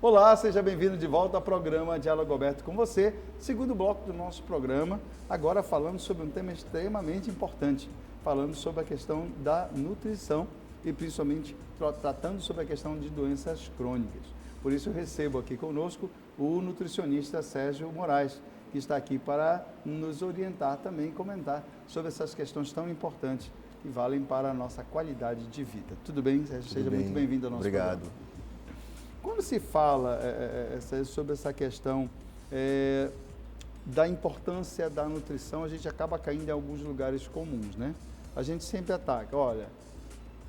Olá, seja bem-vindo de volta ao programa Diálogo Aberto com você, segundo bloco do nosso programa, agora falando sobre um tema extremamente importante, falando sobre a questão da nutrição e principalmente tratando sobre a questão de doenças crônicas. Por isso eu recebo aqui conosco o nutricionista Sérgio Moraes, que está aqui para nos orientar também e comentar sobre essas questões tão importantes que valem para a nossa qualidade de vida. Tudo bem, Sérgio? Seja muito bem-vindo ao nosso programa. Obrigado. Quando se fala sobre essa questão da importância da nutrição, a gente acaba caindo em alguns lugares comuns, né? A gente sempre ataca, olha,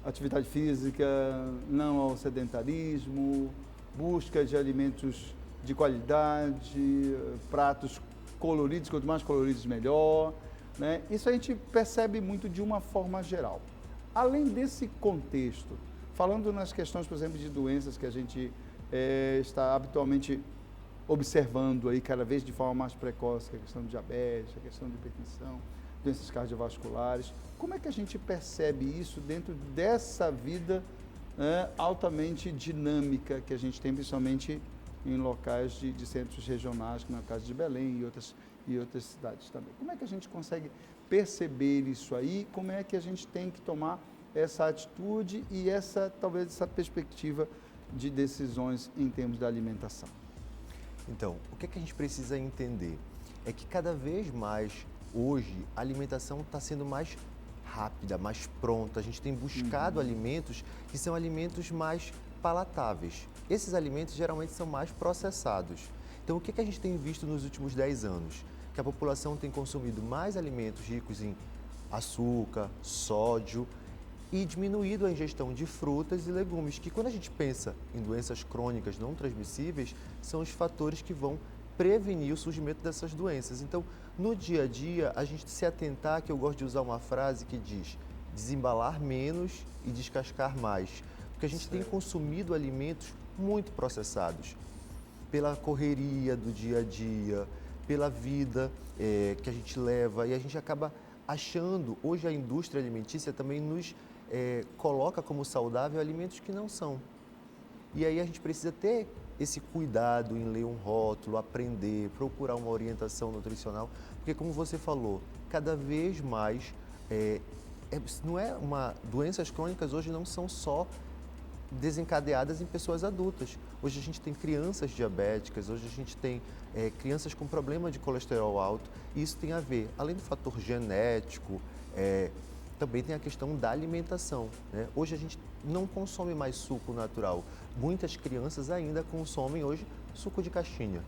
atividade física, não ao sedentarismo, busca de alimentos de qualidade, pratos coloridos, quanto mais coloridos melhor, né? Isso a gente percebe muito de uma forma geral. Além desse contexto, falando nas questões, por exemplo, de doenças que a gente está habitualmente observando aí cada vez de forma mais precoce, que é a questão do diabetes, a questão de hipertensão, doenças cardiovasculares, como é que a gente percebe isso dentro dessa vida altamente dinâmica que a gente tem, principalmente em locais de centros regionais, como é o caso de Belém e outras cidades também? Como é que a gente consegue perceber isso aí? Como é que a gente tem que tomar essa atitude e talvez essa perspectiva de decisões em termos da alimentação? Então, o que a gente precisa entender é que cada vez mais, hoje, a alimentação está sendo mais rápida, mais pronta. A gente tem buscado alimentos que são alimentos mais palatáveis. Esses alimentos geralmente são mais processados. Então, o que a gente tem visto nos últimos 10 anos? Que a população tem consumido mais alimentos ricos em açúcar, sódio, e diminuído a ingestão de frutas e legumes, que quando a gente pensa em doenças crônicas não transmissíveis, são os fatores que vão prevenir o surgimento dessas doenças. Então, no dia a dia, a gente se atentar, que eu gosto de usar uma frase que diz desembalar menos e descascar mais, porque a gente tem consumido alimentos muito processados, pela correria do dia a dia, pela vida que a gente leva, e a gente acaba achando, hoje a indústria alimentícia também nos coloca como saudável alimentos que não são. E aí a gente precisa ter esse cuidado em ler um rótulo, aprender, procurar uma orientação nutricional, porque como você falou, cada vez mais, doenças crônicas hoje não são só desencadeadas em pessoas adultas. Hoje a gente tem crianças diabéticas, hoje a gente tem crianças com problema de colesterol alto, e isso tem a ver, além do fator genético, também tem a questão da alimentação, né? Hoje a gente não consome mais suco natural. Muitas crianças ainda consomem hoje suco de caixinha.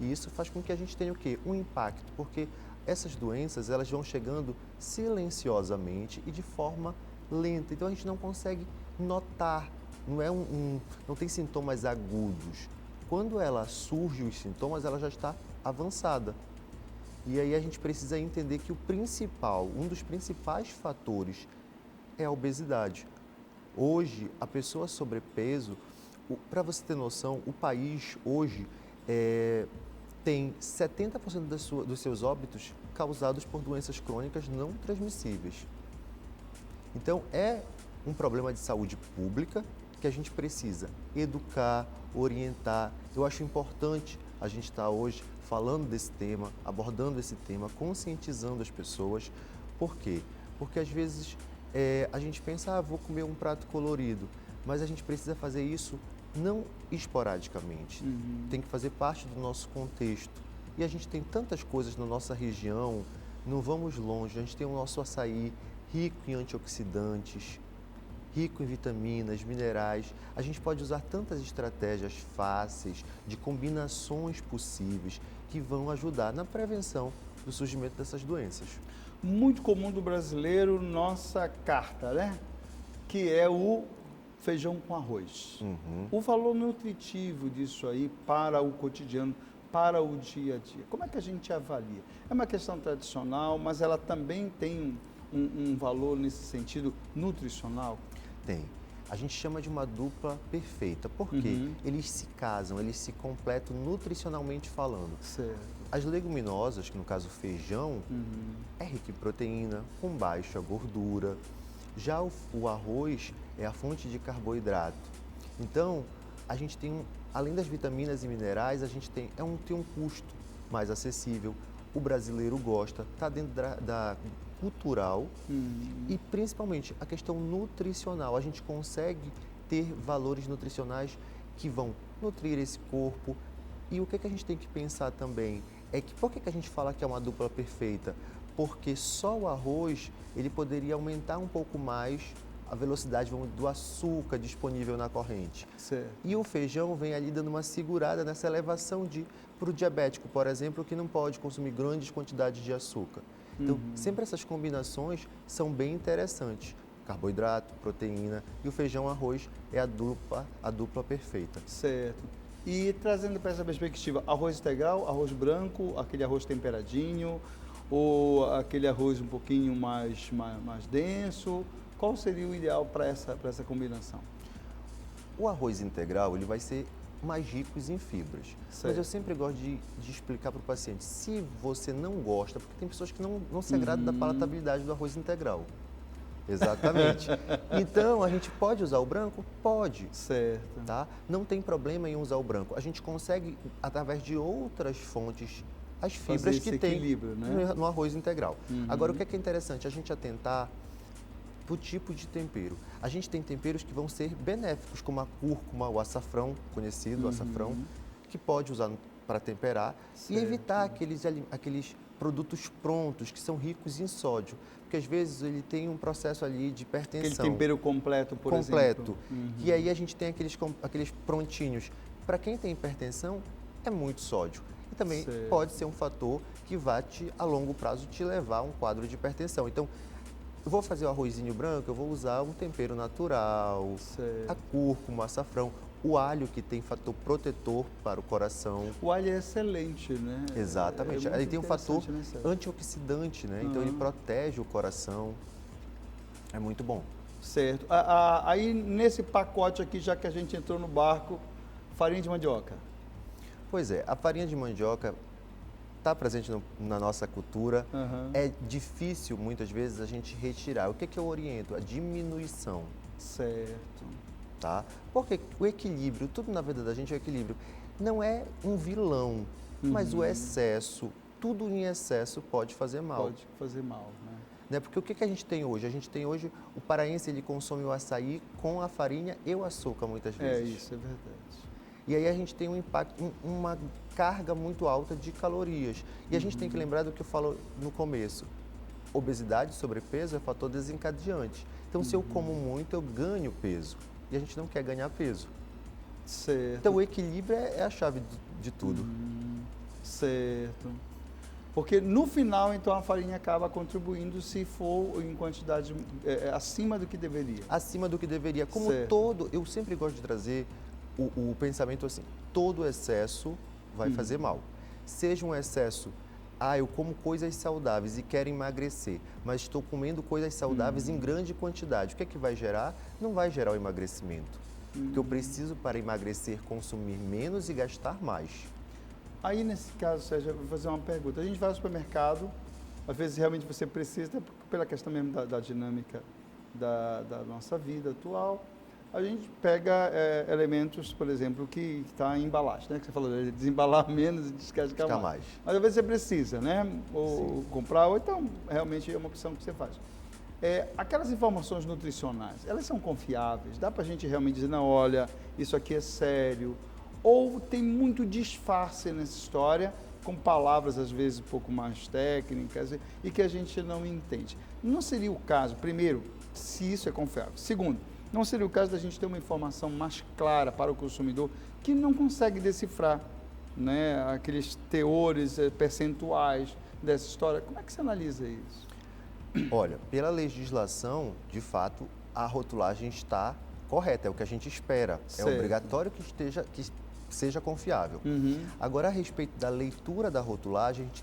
E isso faz com que a gente tenha o quê? Um impacto, porque essas doenças elas vão chegando silenciosamente e de forma lenta. Então a gente não consegue notar, não tem sintomas agudos. Quando ela surge os sintomas, ela já está avançada. E aí a gente precisa entender que um dos principais fatores é a obesidade. Hoje, a pessoa sobrepeso, para você ter noção, o país hoje tem 70% dos seus óbitos causados por doenças crônicas não transmissíveis. Então, é um problema de saúde pública que a gente precisa educar, orientar. Eu acho importante a gente estar hoje falando desse tema, abordando esse tema, conscientizando as pessoas. Por quê? Porque às vezes a gente pensa, vou comer um prato colorido, mas a gente precisa fazer isso não esporadicamente. Tem que fazer parte do nosso contexto. E a gente tem tantas coisas na nossa região, não vamos longe, a gente tem o nosso açaí rico em antioxidantes, rico em vitaminas, minerais. A gente pode usar tantas estratégias fáceis, de combinações possíveis, que vão ajudar na prevenção do surgimento dessas doenças. Muito comum do brasileiro, nossa carta, né? Que é o feijão com arroz. O valor nutritivo disso aí para o cotidiano, para o dia a dia, como é que a gente avalia? É uma questão tradicional, mas ela também tem um valor nesse sentido nutricional? Tem. A gente chama de uma dupla perfeita, porque eles se casam, eles se completam nutricionalmente falando. Certo. As leguminosas, que no caso o feijão, é rico em proteína, com baixa gordura. Já o arroz é a fonte de carboidrato. Então, a gente tem além das vitaminas e minerais, a gente tem um custo mais acessível, o brasileiro gosta, está dentro da cultural e principalmente a questão nutricional. A gente consegue ter valores nutricionais que vão nutrir esse corpo. E o que a gente tem que pensar também é que por que a gente fala que é uma dupla perfeita? Porque só o arroz ele poderia aumentar um pouco mais a velocidade do açúcar disponível na corrente. Certo. E o feijão vem ali dando uma segurada nessa elevação para o diabético, por exemplo, que não pode consumir grandes quantidades de açúcar. Então, sempre essas combinações são bem interessantes. Carboidrato, proteína e o feijão arroz é a dupla perfeita. Certo. E trazendo para essa perspectiva, arroz integral, arroz branco, aquele arroz temperadinho ou aquele arroz um pouquinho mais denso, qual seria o ideal para essa combinação? O arroz integral ele vai ser mais rico em fibras. Certo. Mas eu sempre gosto de explicar para o paciente, se você não gosta, porque tem pessoas que não se agradam da palatabilidade do arroz integral. Exatamente. Então, a gente pode usar o branco? Pode. Certo. Tá? Não tem problema em usar o branco. A gente consegue, através de outras fontes, as fibras que tem né? no arroz integral. Agora, o que é interessante? A gente atentar para o tipo de tempero. A gente tem temperos que vão ser benéficos, como a cúrcuma, o açafrão, conhecido, o açafrão, que pode usar para temperar e evitar aqueles produtos prontos que são ricos em sódio, porque às vezes ele tem um processo ali de hipertensão. Aquele tempero completo, por exemplo. Completo. E aí a gente tem aqueles prontinhos. Para quem tem hipertensão, é muito sódio. E também pode ser um fator que vai a longo prazo te levar a um quadro de hipertensão. Então, eu vou fazer o arrozinho branco, eu vou usar um tempero natural, a cúrcuma, o açafrão, o alho que tem fator protetor para o coração. O alho é excelente, né? Exatamente. Ele tem um fator antioxidante, né? Então ele protege o coração. É muito bom. Certo. Aí nesse pacote aqui, já que a gente entrou no barco, farinha de mandioca. Pois é, a farinha de mandioca está presente na nossa cultura. É difícil, muitas vezes, a gente retirar. O que eu oriento? A diminuição. Certo. Tá? Porque o equilíbrio, tudo na vida da gente é o equilíbrio. Não é um vilão, mas o excesso, tudo em excesso pode fazer mal. Pode fazer mal, né? Porque o que a gente tem hoje? A gente tem hoje, o paraense ele consome o açaí com a farinha e o açúcar muitas vezes. É, isso é verdade. E aí a gente tem um impacto, uma carga muito alta de calorias. E a gente tem que lembrar do que eu falo no começo. Obesidade, sobrepeso é fator desencadeante. Então, se eu como muito, eu ganho peso. E a gente não quer ganhar peso. Certo. Então, o equilíbrio é a chave de tudo. Certo. Porque no final, então, a farinha acaba contribuindo se for em quantidade acima do que deveria. Acima do que deveria. Como eu sempre gosto de trazer o pensamento assim, todo excesso vai fazer mal. Seja um excesso, eu como coisas saudáveis e quero emagrecer, mas estou comendo coisas saudáveis em grande quantidade. O que é que vai gerar? Não vai gerar o emagrecimento. Porque eu preciso, para emagrecer, consumir menos e gastar mais. Aí, nesse caso, Sérgio, eu vou fazer uma pergunta. A gente vai ao supermercado, às vezes realmente você precisa, até pela questão mesmo da dinâmica da nossa vida atual, a gente pega elementos, por exemplo, que está em embalagem, né? Que você falou, desembalar menos e descascar mais. Mas às vezes você precisa, né? Ou comprar, ou então realmente é uma opção que você faz. Aquelas informações nutricionais, elas são confiáveis? Dá para a gente realmente dizer, não, olha, isso aqui é sério? Ou tem muito disfarce nessa história, com palavras às vezes um pouco mais técnicas e que a gente não entende? Não seria o caso, primeiro, se isso é confiável. Segundo, não seria o caso da gente ter uma informação mais clara para o consumidor que não consegue decifrar, né, aqueles teores percentuais dessa história? Como é que você analisa isso? Olha, pela legislação, de fato, a rotulagem está correta, é o que a gente espera. Certo. É obrigatório que seja confiável. Agora, a respeito da leitura da rotulagem, a gente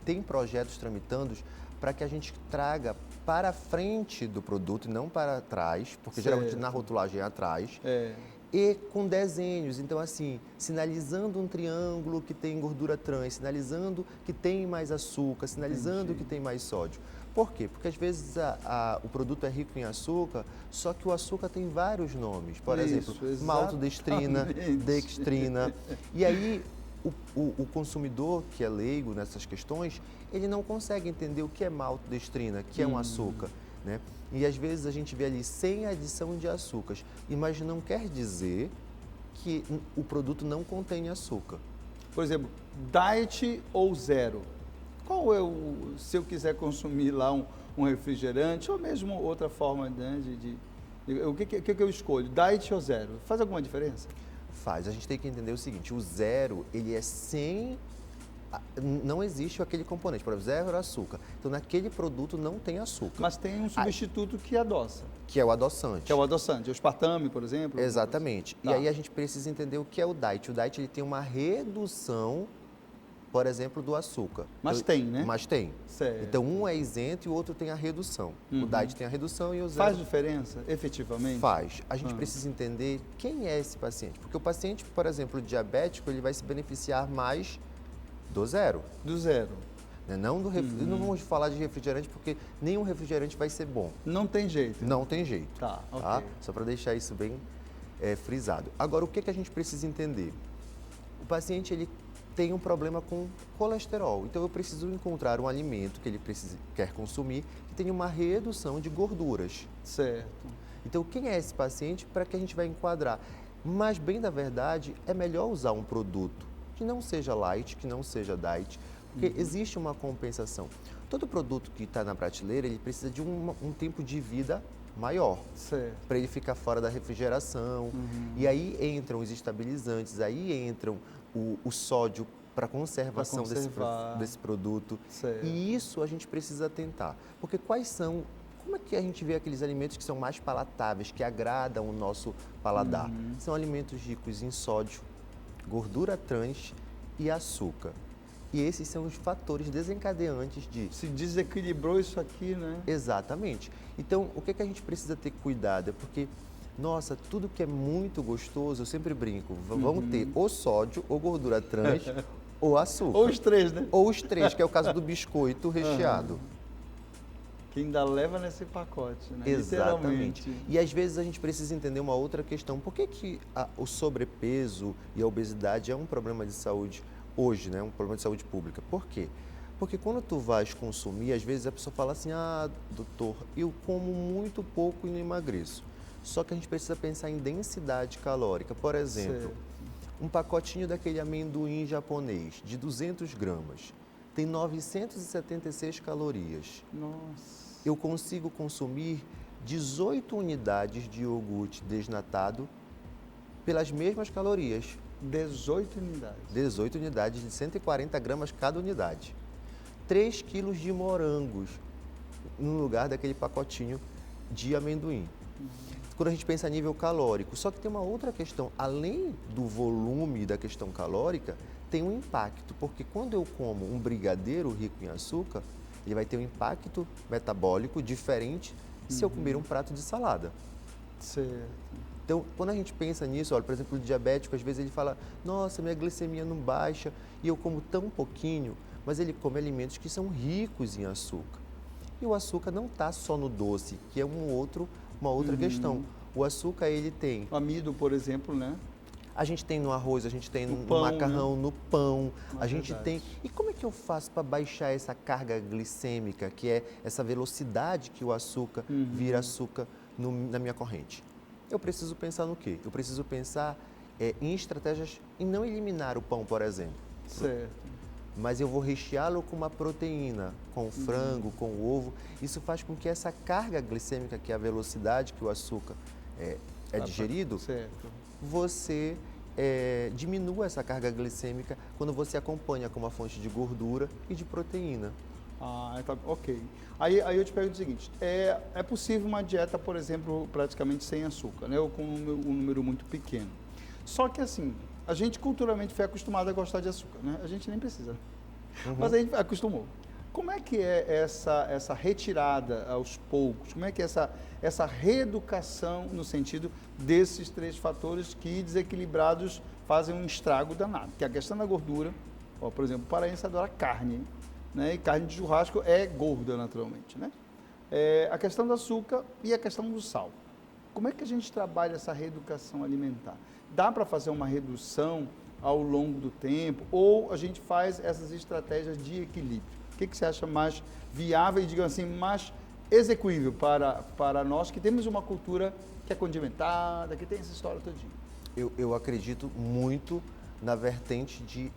tem projetos tramitando para que a gente traga para frente do produto e não para trás, porque geralmente na rotulagem é atrás, e com desenhos. Então, assim, sinalizando um triângulo que tem gordura trans, sinalizando que tem mais açúcar, sinalizando que tem mais sódio. Por quê? Porque às vezes o produto é rico em açúcar, só que o açúcar tem vários nomes. Por exemplo, maltodestrina, dextrina. E aí, o consumidor que é leigo nessas questões, ele não consegue entender o que é maltodestrina, que é um açúcar, né? E às vezes a gente vê ali sem adição de açúcares, mas não quer dizer que o produto não contém açúcar. Por exemplo, diet ou zero? Qual é se eu quiser consumir lá um refrigerante ou mesmo outra forma, né, o que eu escolho? Diet ou zero? Faz alguma diferença? Faz. A gente tem que entender o seguinte, o zero, ele é sem... Não existe aquele componente, por exemplo, zero açúcar. Então, naquele produto não tem açúcar. Mas tem um substituto que adoça. Que é o adoçante. Que é o adoçante, o aspartame, por exemplo. Exatamente. Tá. E aí a gente precisa entender o que é o diet. O diet ele tem uma redução, por exemplo, do açúcar. Mas tem, né? Mas tem. Certo. Então, um é isento e o outro tem a redução. O diet tem a redução e o zero... Faz diferença, efetivamente? Faz. A gente precisa entender quem é esse paciente. Porque o paciente, por exemplo, diabético, ele vai se beneficiar mais do zero. Do zero. Não não vamos falar de refrigerante, porque nenhum refrigerante vai ser bom. Não tem jeito. Não tem jeito. Tá, ok. Tá? Só para deixar isso bem frisado. Agora, o que a gente precisa entender? O paciente ele tem um problema com colesterol. Então, eu preciso encontrar um alimento que ele quer consumir que tenha uma redução de gorduras. Certo. Então, quem é esse paciente para que a gente vai enquadrar? Mas, bem da verdade, é melhor usar um produto que não seja light, que não seja diet, porque existe uma compensação. Todo produto que está na prateleira, ele precisa de um tempo de vida maior, para ele ficar fora da refrigeração. E aí entram os estabilizantes, aí entram o sódio para conservação desse produto. Certo. E isso a gente precisa atentar, porque como é que a gente vê aqueles alimentos que são mais palatáveis, que agradam o nosso paladar? São alimentos ricos em sódio, gordura trans e açúcar. E esses são os fatores desencadeantes de... Se desequilibrou isso aqui, né? Exatamente. Então, o que a gente precisa ter cuidado? É porque, nossa, tudo que é muito gostoso, eu sempre brinco, vamos ter ou sódio, ou gordura trans, ou açúcar. Ou os três, né? Ou os três, que é o caso do biscoito recheado. Que ainda leva nesse pacote, né? Exatamente. E às vezes a gente precisa entender uma outra questão. Por que o sobrepeso e a obesidade é um problema de saúde hoje, né? Um problema de saúde pública? Por quê? Porque quando tu vais consumir, às vezes a pessoa fala assim, doutor, eu como muito pouco e não emagreço. Só que a gente precisa pensar em densidade calórica. Por exemplo, um pacotinho daquele amendoim japonês de 200 gramas tem 976 calorias. Nossa. Eu consigo consumir 18 unidades de iogurte desnatado pelas mesmas calorias. 18 unidades. 18 unidades de 140 gramas cada unidade. 3 quilos de morangos no lugar daquele pacotinho de amendoim. Quando a gente pensa a nível calórico, só que tem uma outra questão. Além do volume da questão calórica, tem um impacto, porque quando eu como um brigadeiro rico em açúcar, ele vai ter um impacto metabólico diferente se eu comer um prato de salada. Certo. Então, quando a gente pensa nisso, olha, por exemplo, o diabético, às vezes ele fala, nossa, minha glicemia não baixa e eu como tão pouquinho, mas ele come alimentos que são ricos em açúcar. E o açúcar não está só no doce, que é uma outra questão. O açúcar, ele tem... O amido, por exemplo, né? A gente tem no arroz, a gente tem no pão, macarrão, né? no pão, a gente verdade. tem... E como é que eu faço para baixar essa carga glicêmica, que é essa velocidade que o açúcar vira açúcar na minha corrente? Eu preciso pensar no quê? Eu preciso pensar em estratégias, em não eliminar o pão, por exemplo. Certo. Mas eu vou recheá-lo com uma proteína, com frango, com ovo. Isso faz com que essa carga glicêmica, que é a velocidade que o açúcar é digerido, você diminua essa carga glicêmica quando você acompanha com uma fonte de gordura e de proteína. Tá, ok. Aí eu te pergunto o seguinte, é possível uma dieta, por exemplo, praticamente sem açúcar, né? Ou com um número muito pequeno. Só que assim, a gente culturalmente foi acostumado a gostar de açúcar, né? A gente nem precisa, mas a gente acostumou. como é que é essa retirada aos poucos? Como é que é essa reeducação no sentido desses 3 fatores que desequilibrados fazem um estrago danado? Que é a questão da gordura, ó, por exemplo, o paraense adora carne, né? E carne de churrasco é gorda naturalmente, né? A questão do açúcar e a questão do sal. Como é que a gente trabalha essa reeducação alimentar? Dá para fazer uma redução ao longo do tempo ou a gente faz essas estratégias de equilíbrio? O que você acha mais viável e, digamos assim, mais execuível para nós que temos uma cultura que é condimentada, que tem essa história todinha? Eu acredito muito na vertente de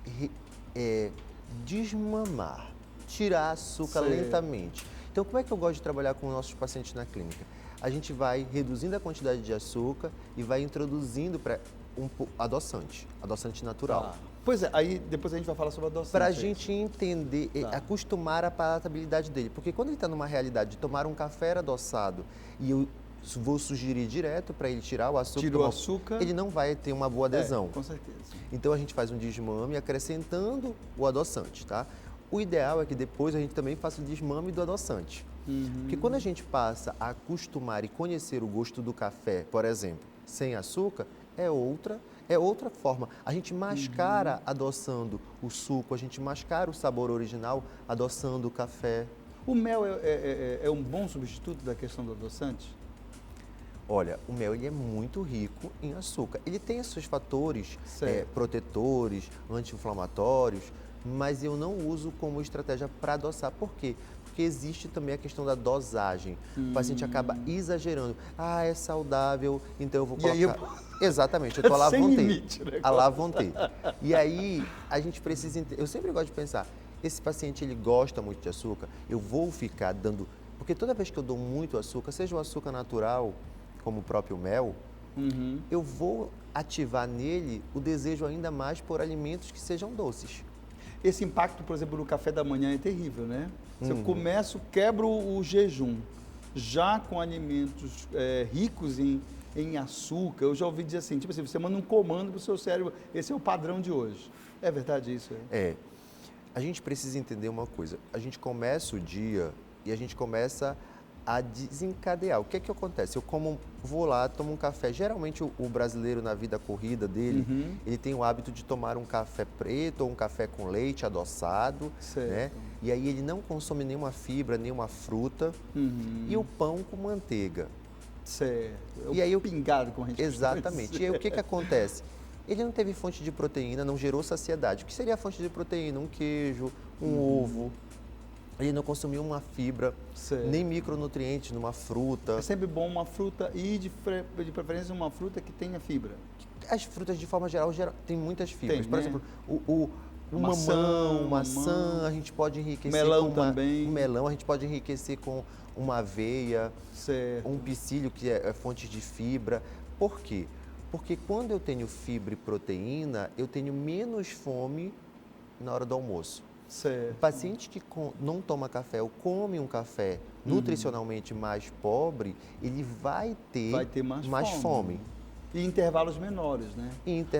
desmamar, tirar açúcar lentamente. Então, como é que eu gosto de trabalhar com os nossos pacientes na clínica? A gente vai reduzindo a quantidade de açúcar e vai introduzindo adoçante natural. Tá. Pois é, aí depois a gente vai falar sobre adoçante. Para a gente entender, acostumar a palatabilidade dele. Porque quando ele está numa realidade de tomar um café adoçado e eu vou sugerir direto para ele tirar o açúcar, tira o açúcar, ele não vai ter uma boa adesão. Com certeza. Então a gente faz um desmame acrescentando o adoçante, tá? O ideal é que depois a gente também faça o desmame do adoçante. Porque quando a gente passa a acostumar e conhecer o gosto do café, por exemplo, sem açúcar, é outra forma. A gente mascara adoçando o suco, a gente mascara o sabor original adoçando o café. O mel é um bom substituto da questão do adoçante? Olha, o mel ele é muito rico em açúcar. Ele tem esses fatores protetores, anti-inflamatórios, mas eu não uso como estratégia para adoçar. Por quê? Porque existe também a questão da dosagem. O paciente acaba exagerando. Ah, é saudável, então eu vou colocar... Exatamente, eu estou à la vontade. À la vontade. E aí, a gente precisa... Eu sempre gosto de pensar, esse paciente ele gosta muito de açúcar, eu vou ficar dando... Porque toda vez que eu dou muito açúcar, seja o açúcar natural, como o próprio mel, eu vou ativar nele o desejo ainda mais por alimentos que sejam doces. Esse impacto, por exemplo, no café da manhã é terrível, né? Se eu começo, quebro o jejum, já com alimentos ricos em açúcar, eu já ouvi dizer assim, tipo assim, você manda um comando para o seu cérebro, esse é o padrão de hoje. É verdade isso? A gente precisa entender uma coisa, a gente começa o dia e a gente começa a desencadear. O que é que acontece? Vou lá, tomo um café. Geralmente o brasileiro na vida corrida dele, ele tem o hábito de tomar um café preto ou um café com leite adoçado, né? E aí ele não consome nenhuma fibra, nenhuma fruta e o pão com manteiga. Certo. E aí pingado, como a gente exatamente. E aí o que acontece? Ele não teve fonte de proteína, não gerou saciedade. O que seria a fonte de proteína? Um queijo, um ovo. Ele não consumiu uma fibra, nem micronutrientes numa fruta. É sempre bom uma fruta e, de preferência, uma fruta que tenha fibra. As frutas, de forma geral, têm muitas fibras. Por exemplo, uma maçã, a gente pode enriquecer melão com também. Um melão, a gente pode enriquecer com uma aveia, certo. Um psyllium, que é fonte de fibra. Por quê? Porque quando eu tenho fibra e proteína, eu tenho menos fome na hora do almoço. Certo. O paciente que não toma café ou come um café nutricionalmente mais pobre, ele vai ter mais fome. E intervalos menores, né?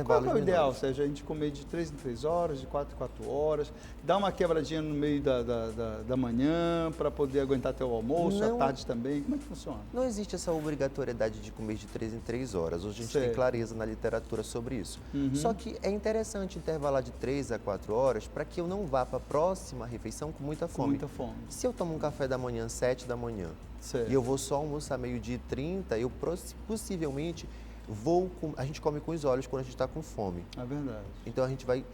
Qual é o ideal, Sérgio? A gente comer de 3 em 3 horas, de 4 em 4 horas, dar uma quebradinha no meio da manhã para poder aguentar até o almoço, à tarde também. Como é que funciona? Não existe essa obrigatoriedade de comer de 3 em 3 horas. Hoje a gente tem clareza na literatura sobre isso. Só que é interessante intervalar de 3 a 4 horas para que eu não vá para a próxima refeição com muita fome. Se eu tomo um café da manhã, 7 da manhã, e eu vou só almoçar meio-dia e 30, eu possivelmente... a gente come com os olhos quando a gente está com fome. É verdade. Então a gente vai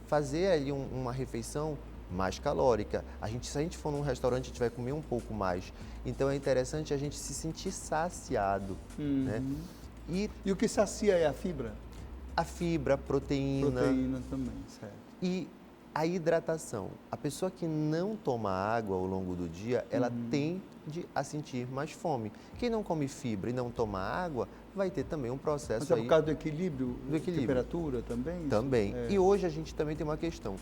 fazer ali uma refeição mais calórica. Se a gente for num restaurante, a gente vai comer um pouco mais. Então é interessante a gente se sentir saciado. Né? E o que sacia é a fibra? A fibra, a proteína. Proteína também, certo. E a hidratação. A pessoa que não toma água ao longo do dia, ela tende a sentir mais fome. Quem não come fibra e não toma água, vai ter também um processo. Mas é por causa do equilíbrio? Temperatura também? Também. E hoje a gente também tem uma questão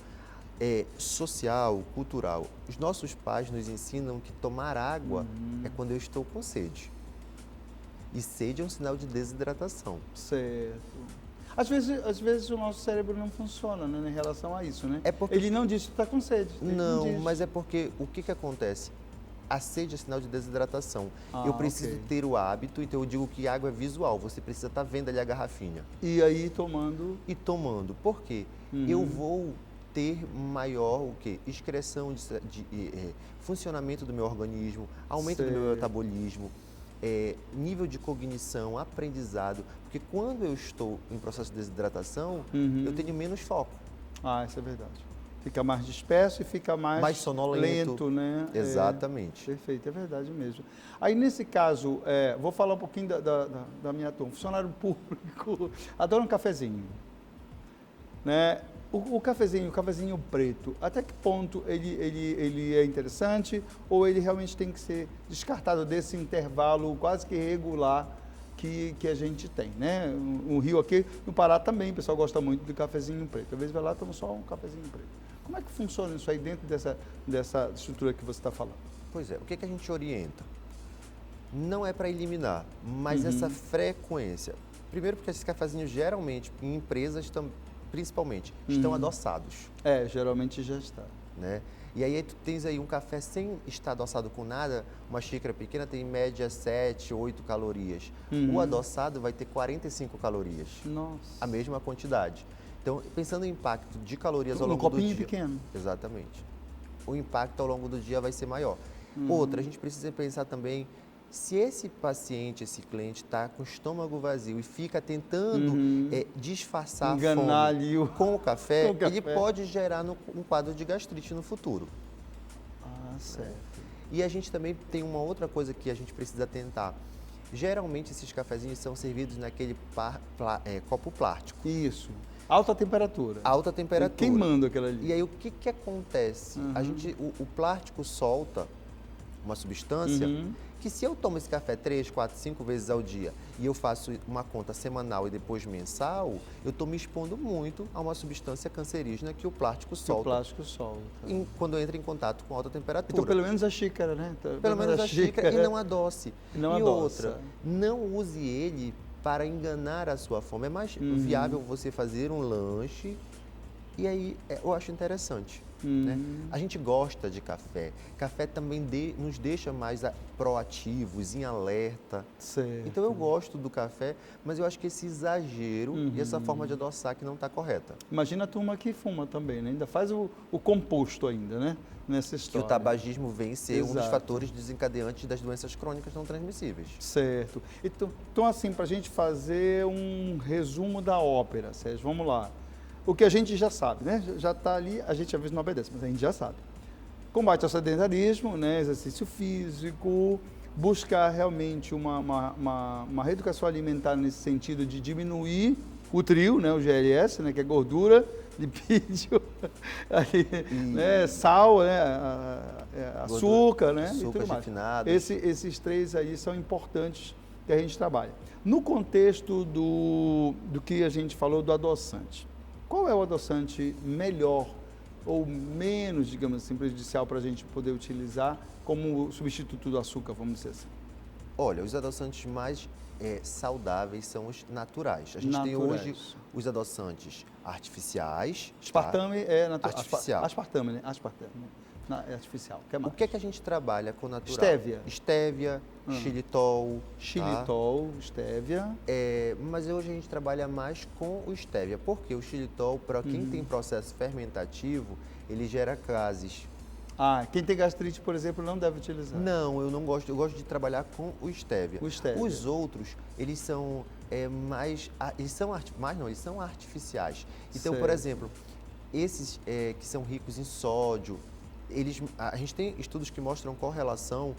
social, cultural. Os nossos pais nos ensinam que tomar água é quando eu estou com sede. E sede é um sinal de desidratação. Certo. Às vezes o nosso cérebro não funciona, né, em relação a isso, né? É porque... Ele não diz que está com sede. Ele Não, diz. mas é porque o que acontece? A sede é sinal de desidratação. Ah, Eu preciso ok. ter o hábito, então eu digo que água é visual, você precisa estar vendo ali a garrafinha. E aí tomando... E tomando. Por quê? Eu vou ter maior o quê? Excreção funcionamento do meu organismo, aumento do meu Sei. metabolismo, nível de cognição, aprendizado. Porque quando eu estou em processo de desidratação, eu tenho menos foco. Ah, isso é verdade. Fica mais disperso e fica mais sonolento. lento, né? Exatamente. Perfeito, é verdade mesmo. Aí, nesse caso, vou falar um pouquinho da minha turma. Funcionário público adora um cafezinho, né? O cafezinho preto, até que ponto ele é interessante ou ele realmente tem que ser descartado desse intervalo quase que regular que a gente tem, né? O Rio aqui, no Pará também, o pessoal gosta muito do cafezinho preto. Às vezes vai lá e toma só um cafezinho preto. Como é que funciona isso aí dentro dessa estrutura que você está falando? Pois é, o que a gente orienta? Não é para eliminar, mas essa frequência. Primeiro porque esses cafezinhos geralmente, em empresas principalmente, estão adoçados. Geralmente já está. Né? E aí tu tens aí um café sem estar adoçado com nada, uma xícara pequena tem em média 7, 8 calorias. O adoçado vai ter 45 calorias. Nossa. A mesma quantidade. Então, pensando no impacto de calorias ao longo do dia. Um copinho pequeno. Exatamente. O impacto ao longo do dia vai ser maior. Outra, a gente precisa pensar também, se esse paciente, esse cliente está com o estômago vazio e fica tentando disfarçar Enganar a fome ali com o café, com o café. ele pode gerar um quadro de gastrite no futuro. Ah, certo. E a gente também tem uma outra coisa que a gente precisa atentar. Geralmente esses cafezinhos são servidos naquele copo plástico. Isso. Alta temperatura. Alta temperatura. Queimando aquela ali. E aí o que acontece? O plástico solta uma substância que se eu tomo esse café 3, 4, 5 vezes ao dia e eu faço uma conta semanal e depois mensal, eu estou me expondo muito a uma substância cancerígena que o plástico solta. O plástico solta. Quando entra em contato com alta temperatura. Então, pelo menos a xícara, né? Pelo menos a xícara e não adoce. Não e adoça. Outra, não use ele para enganar a sua fome. É mais viável você fazer um lanche e aí eu acho interessante. Né? A gente gosta de café. Café também nos deixa mais proativos, em alerta. Certo. Então eu gosto do café, mas eu acho que esse exagero e essa forma de adoçar que não está correta. Imagina a turma que fuma também, né? Ainda faz o composto ainda, né? Nessa Que história. o tabagismo vem ser um dos Exato. fatores desencadeantes das doenças crônicas não transmissíveis. Certo. Então assim, para a gente fazer um resumo da ópera, Sérgio, vamos lá. O que a gente já sabe, né? Já está ali, a gente às vezes não obedece, mas a gente já sabe. Combate ao sedentarismo, né? Exercício físico, buscar realmente uma reeducação alimentar nesse sentido de diminuir o trio, né? O GLS, né? Que é gordura, lipídio, ali, né? Sal, né? Açúcar, né? Açúcares e tudo mais. refinados. Esses três aí são importantes que a gente trabalha. No contexto do que a gente falou do adoçante, qual é o adoçante melhor ou menos, digamos assim, prejudicial para a gente poder utilizar como substituto do açúcar, vamos dizer assim? Olha, os adoçantes mais saudáveis são os naturais. A gente tem hoje os adoçantes artificiais. Aspartame é natural. Artificial. Aspartame, né? Aspartame. É artificial. O que é que a gente trabalha com natural? Estévia. Estévia, xilitol. Xilitol, estévia. Mas hoje a gente trabalha mais com o estévia, porque o xilitol, para quem tem processo fermentativo, ele gera gases. Ah, quem tem gastrite, por exemplo, não deve utilizar. Não, eu não gosto. Eu gosto de trabalhar com o estévia. O estévia. Os outros, eles são eles são artificiais. Então, por exemplo, esses que são ricos em sódio, a gente tem estudos que mostram correlação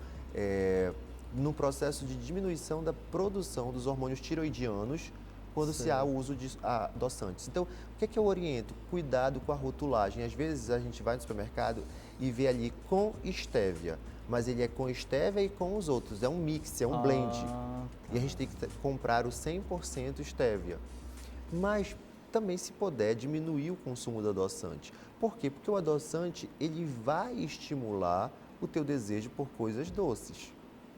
no processo de diminuição da produção dos hormônios tiroidianos quando se há o uso de adoçantes. Então, o que é que eu oriento? Cuidado com a rotulagem. Às vezes a gente vai no supermercado e vê ali com estévia, mas ele é com estévia e com os outros. É um mix, é um blend. E a gente tem que comprar o 100% estévia. Mas também, se puder, diminuir o consumo do adoçante. Por quê? Porque o adoçante, ele vai estimular o teu desejo por coisas doces.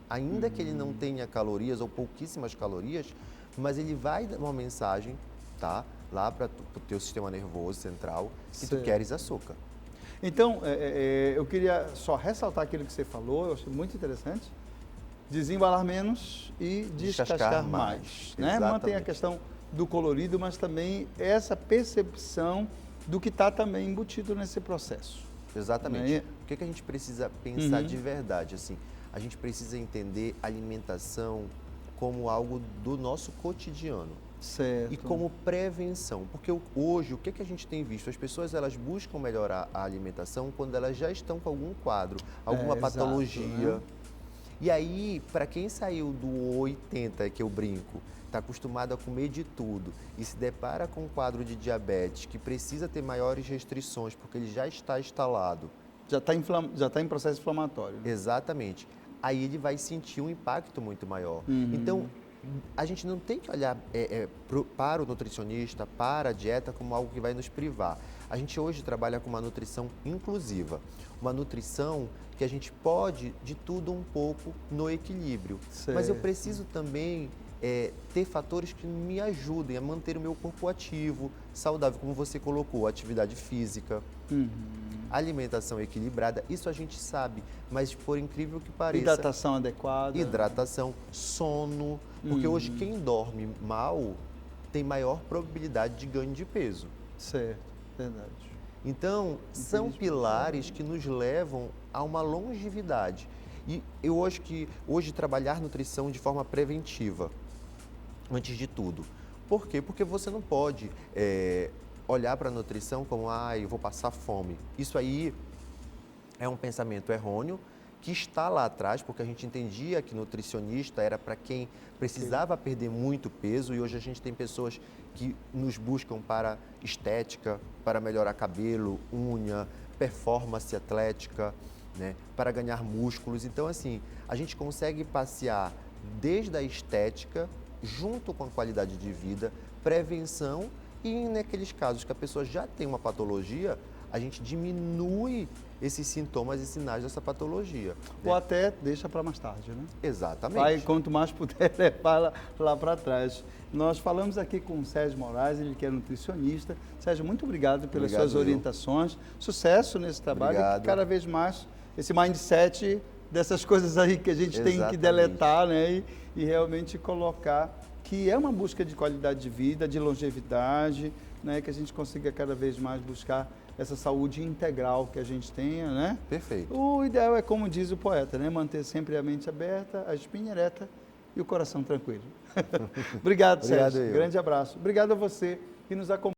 Ainda que ele não tenha calorias ou pouquíssimas calorias, mas ele vai dar uma mensagem tá? Lá para o teu sistema nervoso central, que tu Certo. queres açúcar. Então, eu queria só ressaltar aquilo que você falou, eu achei muito interessante. Desembalar menos e descascar mais. Né? Mantém a Exatamente. questão do colorido, mas também essa percepção do que está também embutido nesse processo. Exatamente. Né? O que a gente precisa pensar de verdade? Assim, a gente precisa entender a alimentação como algo do nosso cotidiano. Certo. E como prevenção, porque hoje o que a gente tem visto? As pessoas elas buscam melhorar a alimentação quando elas já estão com algum quadro, alguma patologia. Exato, né? E aí, para quem saiu do 80, que eu brinco, está acostumado a comer de tudo e se depara com um quadro de diabetes que precisa ter maiores restrições porque ele já está instalado. Já está em processo inflamatório. Né? Exatamente. Aí ele vai sentir um impacto muito maior. Então, a gente não tem que olhar para o nutricionista, para a dieta, como algo que vai nos privar. A gente hoje trabalha com uma nutrição inclusiva, uma nutrição que a gente pode de tudo um pouco no equilíbrio. Certo. Mas eu preciso também ter fatores que me ajudem a manter o meu corpo ativo, saudável, como você colocou, atividade física, alimentação equilibrada, isso a gente sabe, mas por incrível que pareça... Hidratação adequada. Hidratação, sono, porque hoje quem dorme mal tem maior probabilidade de ganho de peso. Certo, verdade. Então, são pilares que nos levam a uma longevidade. E eu acho que hoje trabalhar nutrição de forma preventiva, antes de tudo. Por quê? Porque você não pode olhar para a nutrição como, eu vou passar fome. Isso aí é um pensamento errôneo que está lá atrás, porque a gente entendia que nutricionista era para quem precisava perder muito peso e hoje a gente tem pessoas que nos buscam para estética, para melhorar cabelo, unha, performance atlética, né, para ganhar músculos. Então, assim, a gente consegue passear desde a estética, junto com a qualidade de vida, prevenção e naqueles casos que a pessoa já tem uma patologia, a gente diminui esses sintomas e sinais dessa patologia. Ou até deixa para mais tarde, né? Exatamente. Vai, quanto mais puder, levar lá para trás. Nós falamos aqui com o Sérgio Moraes, ele que é nutricionista. Sérgio, muito obrigado pelas suas orientações. Sucesso nesse trabalho. Obrigado. Que cada vez mais esse mindset dessas coisas aí que a gente tem que deletar, né? E realmente colocar que é uma busca de qualidade de vida, de longevidade, né? Que a gente consiga cada vez mais buscar essa saúde integral que a gente tenha, né? Perfeito. O ideal é, como diz o poeta, né? Manter sempre a mente aberta, a espinha ereta e o coração tranquilo. Obrigado, Sérgio. Eu. Grande abraço. Obrigado a você que nos acompanha.